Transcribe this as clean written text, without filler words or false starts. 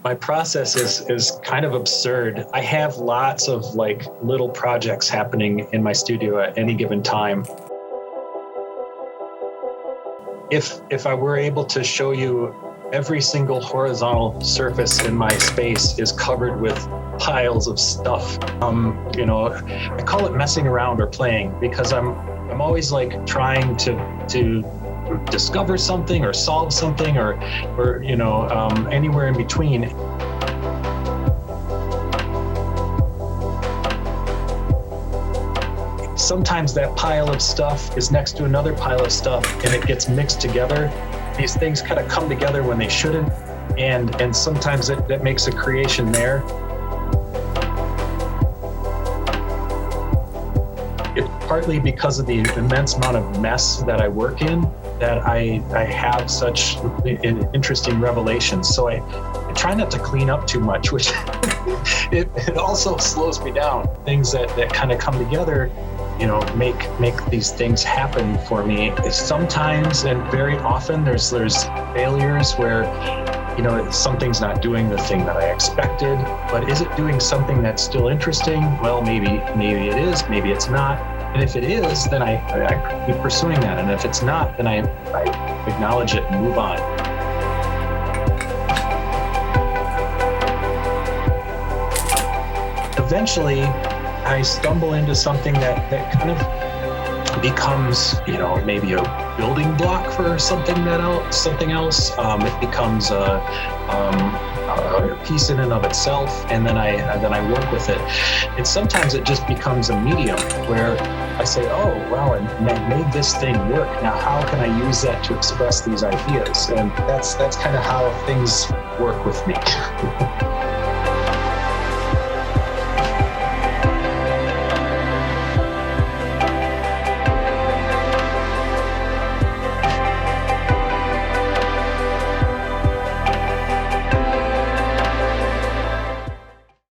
My process is kind of absurd. I have lots of like little projects happening in my studio at any given time. If I were able to show you every single horizontal surface in my space is covered with piles of stuff. I call it messing around or playing because I'm always like trying to discover something or solve something or anywhere in between. Sometimes that pile of stuff is next to another pile of stuff and it gets mixed together. These things kind of come together when they shouldn't, and sometimes that makes a creation there. It's partly because of the immense amount of mess that I work in that I have such interesting revelations. So I try not to clean up too much, which it also slows me down. Things that kind of come together, make these things happen for me. Sometimes and very often there's failures where something's not doing the thing that I expected, but is it doing something that's still interesting? Well, maybe it is, maybe it's not. And if it is, then I keep pursuing that. And if it's not, then I acknowledge it and move on. Eventually, I stumble into something that kind of becomes, maybe a building block for something else. It becomes a piece in and of itself, and then I work with it. And sometimes it just becomes a medium where I say, oh, wow, I made this thing work. Now, how can I use that to express these ideas? And that's kind of how things work with me.